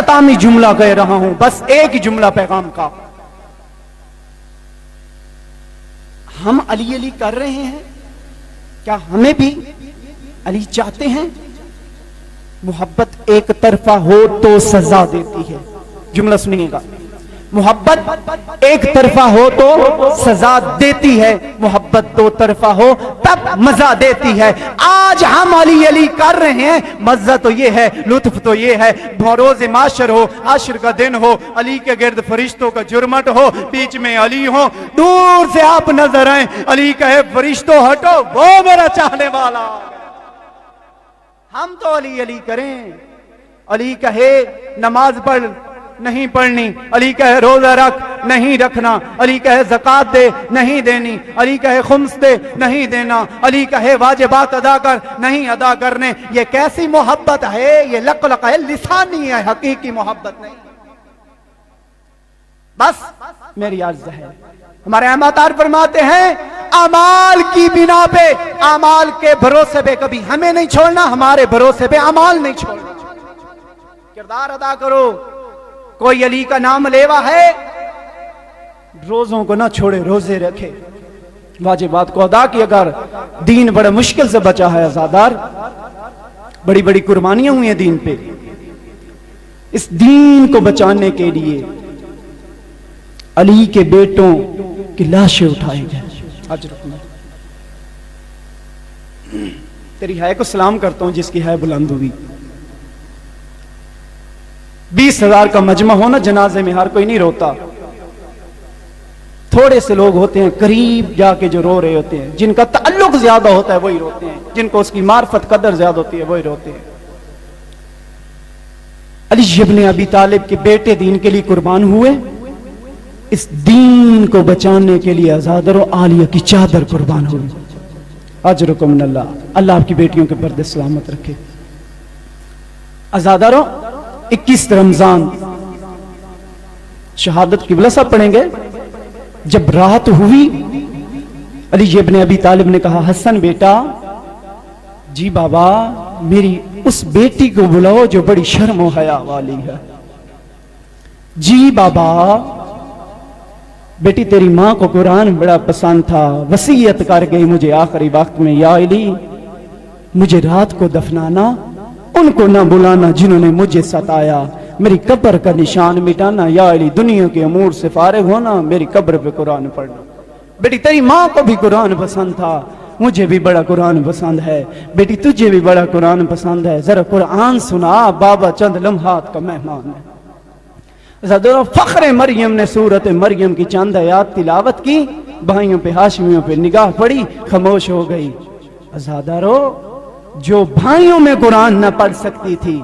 इख्तितामी जुमला कह रहा हूं, बस एक ही जुमला पैगाम का। हम अली अली कर रहे हैं, क्या हमें भी अली चाहते हैं? मोहब्बत एक तरफा हो तो सजा देती है। जुमला सुनिएगा, मोहब्बत एक तरफा हो तो सजा देती है, मोहब्बत दो तरफा हो तब मजा देती है। आज हम अली अली कर रहे हैं, मजा तो ये है, लुत्फ तो ये है, रोज़ माशर हो, आशिर का दिन हो, अली के गिर्द फरिश्तों का जुर्मट हो, बीच में अली हो, दूर से आप नजर आए, अली कहे फरिश्तों हटो, वो मेरा चाहने वाला। हम तो अली अली करें, अली कहे नमाज पढ़ नहीं पढ़नी, अली कहे रोजा रख नहीं रखना, अली कहे ज़कात दे नहीं देनी, अली कहे खुम्स दे नहीं देना, अली कहे वाजिबात अदा कर नहीं अदा करने। ये कैसी मोहब्बत है? ये लक है, लिसानी है, हकीकी मोहब्बत नहीं। बस मेरी अर्ज है, हमारे अहमदार फरमाते हैं अमाल की बिना पे, अमाल के भरोसे पे कभी हमें नहीं छोड़ना, हमारे भरोसे पे अमाल नहीं छोड़ना। किरदार अदा करो। कोई अली का नाम लेवा है, रोजों को ना छोड़े, रोजे रखे, वाजिबात को अदा की। अगर दीन बड़े मुश्किल से बचा है आजादार, बड़ी बड़ी कुर्बानियां हुई हैं दीन पे, इस दीन को बचाने के लिए अली के बेटों की लाशें उठाई गई। आज तेरी है को सलाम करता हूं जिसकी है बुलंद हुई। 20,000 का मजमा हो ना, जनाजे में हर कोई नहीं रोता, थोड़े से लोग होते हैं करीब जाके जो रो रहे होते हैं, जिनका ताल्लुक ज्यादा होता है वही रोते हैं, जिनको उसकी मार्फत कदर ज्यादा होती है वही रोते हैं। अली इब्न अबी तालिब के बेटे दीन के लिए कुर्बान हुए, इस दीन को बचाने के लिए आजादरों आलिया की चादर कुर्बान हुई। अजरुकुम मिनल्लाह, अल्लाह आपकी बेटियों के पर्दे सलामत रखे। आजादरों 21 रमजान शहादत की किबला साहब पढ़ेंगे। जब रात हुई, अली इब्न अबी तालिब ने कहा, हसन बेटा, जी बाबा, मेरी उस बेटी को बुलाओ जो बड़ी शर्म और हया वाली है। जी बाबा, बेटी तेरी मां को कुरान बड़ा पसंद था, वसीयत कर गई मुझे आखिरी वक्त में, या अली मुझे रात को दफनाना, उनको ना बुलाना जिन्होंने मुझे सताया, मेरी कब्र का निशान मिटाना, या अली दुनिया के अमूर से फारिग होना, मेरी कब्र पे कुरान पढ़ना। बेटी तेरी माँ को भी कुरान पसंद था, मुझे भी बड़ा कुरान पसंद है, बेटी तुझे भी बड़ा कुरान पसंद है, जरा कुरान सुना, बाबा चंद लम्हात का मेहमान है। फख्र मरियम ने सूरत मरियम की चंद आयात तिलावत की, भाइयों पे हाशमियों पे निगाह पड़ी, खामोश हो गई। आजादारो, जो भाइयों में कुरान न पढ़ सकती थी,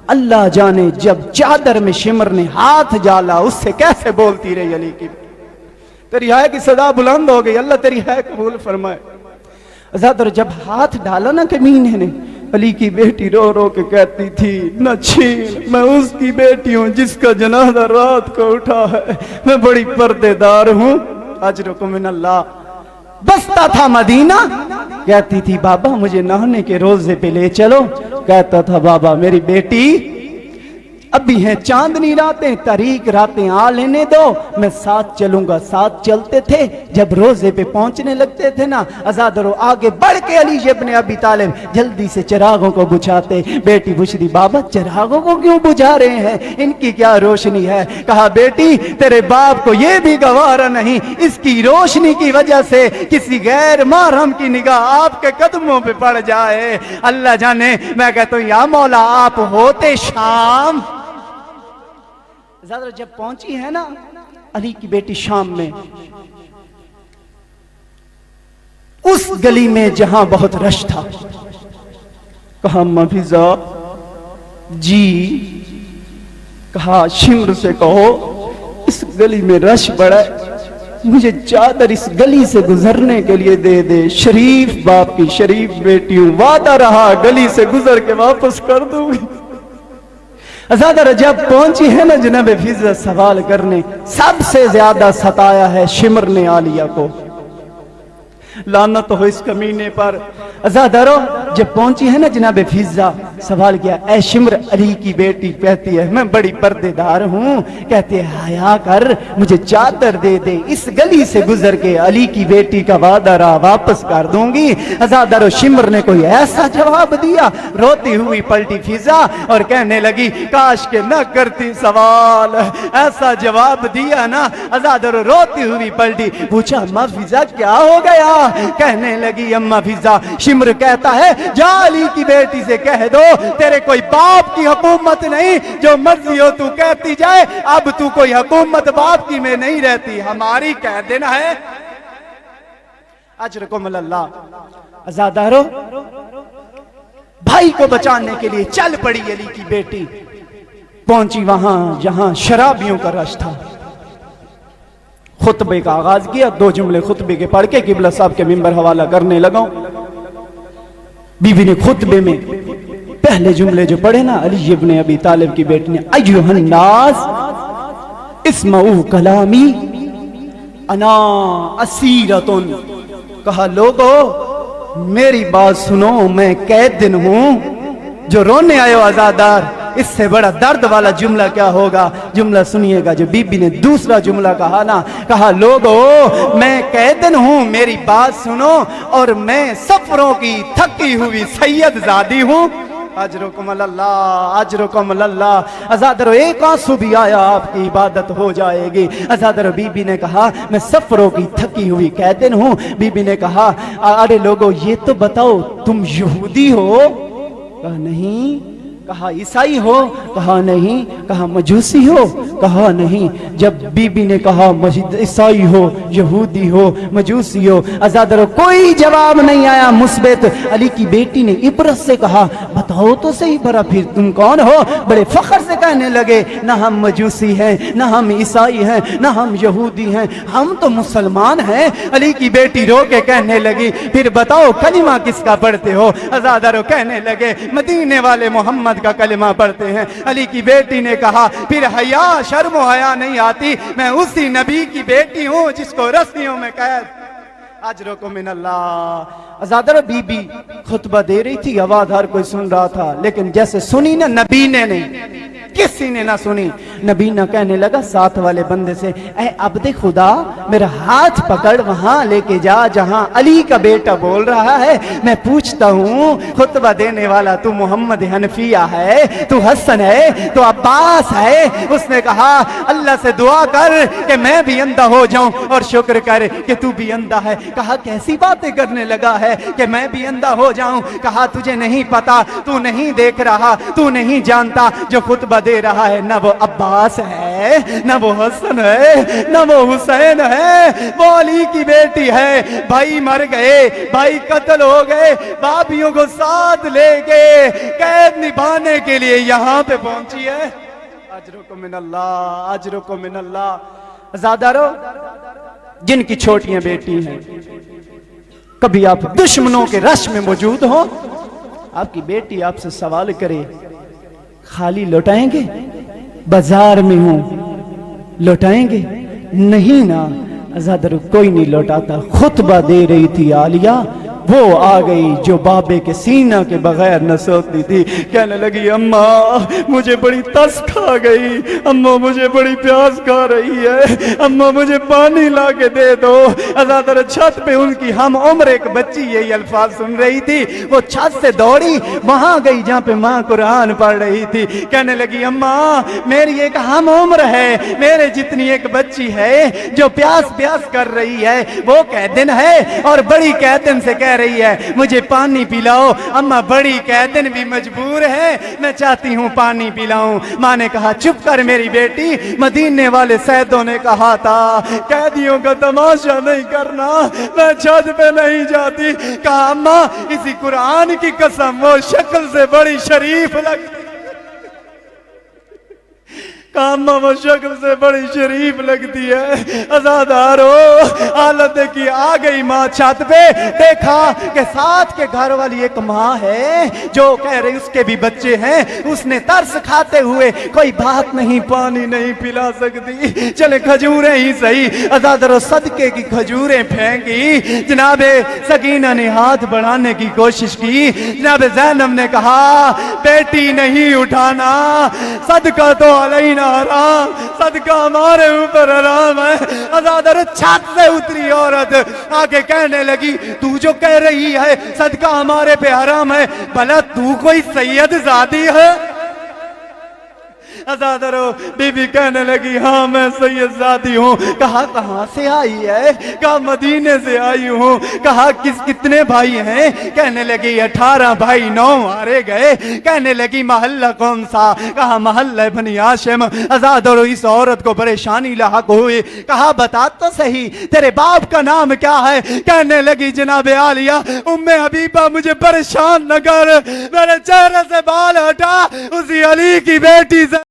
अल्लाह जाने जब चादर में शिमर ने हाथ डाला उससे कैसे बोलती रही। अली की तेरी है की सदा बुलंद हो गई, अल्लाह तेरी है कबूल फरमाए। आजादारो, जब हाथ डाला ना कमीने ने, अली की बेटी रो रो के कहती थी, न छीन, मैं उसकी बेटी हूं जिसका जनाजा रात को उठा है, मैं बड़ी पर्देदार हूं। अजरुकुम मिनल्लाह। बसता था मदीना, कहती थी बाबा मुझे नहाने के रोजे पे ले चलो, कहता था बाबा मेरी बेटी अभी हैं चांदनी रातें, तारीक रातें आ लेने दो, मैं साथ चलूंगा। साथ चलते थे, जब रोजे पे पहुंचने लगते थे ना, आजादरो आगे बढ़ के अली इब्न अबी तालिब जल्दी से चिरागों को बुझाते। बेटी पूछती बाबा चिरागों को क्यों बुझा रहे हैं, इनकी क्या रोशनी है? कहा बेटी तेरे बाप को यह भी गवारा नहीं, इसकी रोशनी की वजह से किसी गैर महरम की निगाह आपके कदमों पे पड़ जाए। अल्लाह जाने, मैं कहता हूं या मौला आप होते शाम। जब पहुंची है ना अली की बेटी शाम में, उस गली में जहां बहुत रश था, कहा मफिजा जी, कहा शिम्र से कहो इस गली में रश बड़ा है, मुझे चादर इस गली से गुजरने के लिए दे दे। शरीफ बाप की शरीफ बेटी हूं, वादा रहा गली से गुजर के वापस कर दूंगी। अज़ादर जब पहुंची है ना जनाब फिजा सवाल करने, सबसे ज्यादा सताया है शिमर ने आलिया को। लानत हो इस कमीने पर। अज़ादरो जब पहुंची है ना जनाब फिजा, सवाल किया, ऐ शिम्र अली की बेटी कहती है मैं बड़ी पर्देदार हूँ, कहते हैं हया कर मुझे चादर दे दे, इस गली से गुजर के अली की बेटी का वादा रहा वापस कर दूंगी। अजादारो शिम्र ने कोई ऐसा जवाब दिया, रोती हुई पलटी फिजा और कहने लगी काश के न करती सवाल, ऐसा जवाब दिया ना। अजादारो रोती हुई पलटी, पूछा अम्मा फिजा क्या हो गया? कहने लगी अम्मा फिजा, शिम्र कहता है जा अली की बेटी से कह दो तेरे कोई बाप की हुकूमत नहीं, जो मर्जी हो तू कहती जाए, अब तू कोई हुकूमत बाप की में नहीं रहती, हमारी कह देना है। अजरकुम अल्लाह। अज़ादारो भाई को बचाने के लिए चल पड़ी अली की बेटी, पहुंची वहां जहां शराबियों का रश था। खुतबे का आगाज किया, 2 जुमले खुतबे के पढ़ के किबला साहब के मिंबर हवाला करने लगा। बीबी ने खुतबे में पहले जुमले जो पढ़े ना, अली इब्न अबी तालिब की बेटी ने, अय्युहन नास इस्माऊ कलामी अना असीरतुन, कहा लोगो मेरी बात सुनो, मैं कैदिन हूं। जो रोने आयो आजादार, इससे बड़ा दर्द वाला जुमला क्या होगा? जुमला सुनिएगा जो बीबी ने दूसरा जुमला कहा ना, कहा लोगो मैं कैदन हूं, मेरी बात सुनो, और मैं सफरों की थकी हुई सैयद जादी हूं। अजरुकुम अल्लाह, अजरुकुम अल्लाह। अज़ादरो एक आंसू भी आया आपकी इबादत हो जाएगी। अज़ादरो बीबी ने कहा मैं सफरों की थकी हुई कैदिन हूं। बीबी ने कहा अरे लोगो ये तो बताओ तुम यहूदी हो? कहा नहीं। कहा ईसाई हो? कहा नहीं। कहा मजूसी हो? कहा नहीं। जब बीबी ने कहा ईसाई हो, यहूदी हो, मजूसी हो, अज़ादरो कोई जवाब नहीं आया मुस्बित। अली की बेटी ने इबरत से कहा बताओ तो सही भरा फिर तुम कौन हो? बड़े फख्र से कहने लगे ना हम मजूसी हैं, ना हम ईसाई हैं, ना हम यहूदी हैं, हम तो मुसलमान हैं। अली की बेटी रो के कहने लगी फिर बताओ कलिमा किसका पढ़ते हो? अज़ादरो कहने लगे मदीने वाले मोहम्मद का कलिमा पढ़ते हैं। अली की बेटी ने कहा फिर हया शर्म हया नहीं आती, मैं उसी नबी की बेटी हूं जिसको रस्सियों में कैद। अजरुकुम मिनल्लाह। अज़ादरो बीबी खुतबा दे रही थी, आवाज हर कोई सुन रहा था, लेकिन जैसे सुनी ना नबी ने नहीं, किसी ने ना सुनी। नबी ना कहने लगा साथ वाले बंदे से, ऐ अब्दे खुदा मेरा हाथ पकड़ वहां लेके जा जहां अली का बेटा बोल रहा है। मैं पूछता हूँ खुतबा देने वाला तू मोहम्मद हनफिया है, तू हसन है, तू अब्बास है? उसने कहा अल्लाह से दुआ कर कि मैं भी अंधा हो जाऊं और शुक्र कर कि तू भी अंधा है। कहा कैसी बातें करने लगा है कि मैं भी अंधा हो जाऊं? कहा तुझे नहीं पता, तू नहीं देख रहा, तू नहीं जानता, जो खुतबा दे रहा है ना वो अब्बास है, ना वो हसन है, ना वो हुसैन है, वो अली की बेटी है। भाई मर गए, भाई कत्ल हो गए, बाबियों को साथ लेके कैद निभाने के लिए यहाँ पे पहुंची है। अजरुकुम मिनल्लाह, अजरुकुम मिनल्लाह। ज़ादारो जिनकी छोटियां बेटी हैं, कभी आप दुश्मनों के रश में मौजूद हो, आपकी बेटी आपसे सवाल करे खाली लौटाएंगे? बाजार में हूं, लौटाएंगे? नहीं ना। अज़ादरो कोई नहीं लौटाता। खुतबा दे रही थी आलिया, वो आ गई जो बाबे के सीना के बगैर न सोती थी। कहने लगी अम्मा मुझे बड़ी तस खा गई, अम्मा मुझे बड़ी प्यास खा रही है, अम्मा मुझे पानी ला के दे दो। अज़ादरो छत पे उनकी हम उम्र एक बच्ची यही अल्फाज सुन रही थी। वो छत से दौड़ी वहां गई जहाँ पे माँ कुरान पढ़ रही थी। कहने लगी अम्मा मेरी एक हम उम्र है, मेरे जितनी एक बच्ची है जो प्यास प्यास कर रही है, वो कैदिन है और बड़ी कैदिन से कह रही है मुझे पानी पिलाओ। अम्मा बड़ी कैदिन भी मजबूर है, मैं चाहती हूँ पानी पिलाऊं। माँ ने कहा चुप कर मेरी बेटी, मदीने वाले सैयदों ने कहा था कैदियों का तमाशा नहीं करना, मैं छत पे नहीं जाती। कहा अम्मा इसी कुरान की कसम वो शक्ल से बड़ी शरीफ लगती। काम वो शक्ल से बड़ी शरीफ लगती है। अज़ादारो हालत देखी, आ गई माँ छत पे, देखा कि साथ के घर वाली एक माँ है जो कह रही उसके भी बच्चे हैं, उसने तरस खाते हुए कोई बात नहीं, पानी नहीं पिला सकती, चले खजूरें ही सही। अज़ादारो सदके की खजूरें फेंकी। जनाबे सकीना ने हाथ बढ़ाने की कोशिश की। जनाबे ज़ैनब ने कहा बेटी नहीं उठाना, सदका तो अलैना हराम, सदका हमारे ऊपर हराम है। अज़ादारो छत से उतरी औरत आके कहने लगी तू जो कह रही है सदका हमारे पे हराम है, भला तू कोई सैयद ज़ादी है? अज़ादारो बीबी कहने लगी हाँ मैं सैयदजादी हूँ। कहा कहाँ से आई है? कहा मदीने से आई हूँ। कहा कितने भाई हैं? कहने लगी 18 भाई, 9 मारे गए। कहने लगी महल्ला कौन सा? कहा महल्ला बनी हाशिम। अज़ादारो इस औरत को परेशानी लाहक हुई। कहा बता तो सही तेरे बाप का नाम क्या है? कहने लगी जनाबे आलिया उम्मे हबीबा मुझे परेशान न कर, मेरे चेहरे से बाल हटा, उसी अली की बेटी से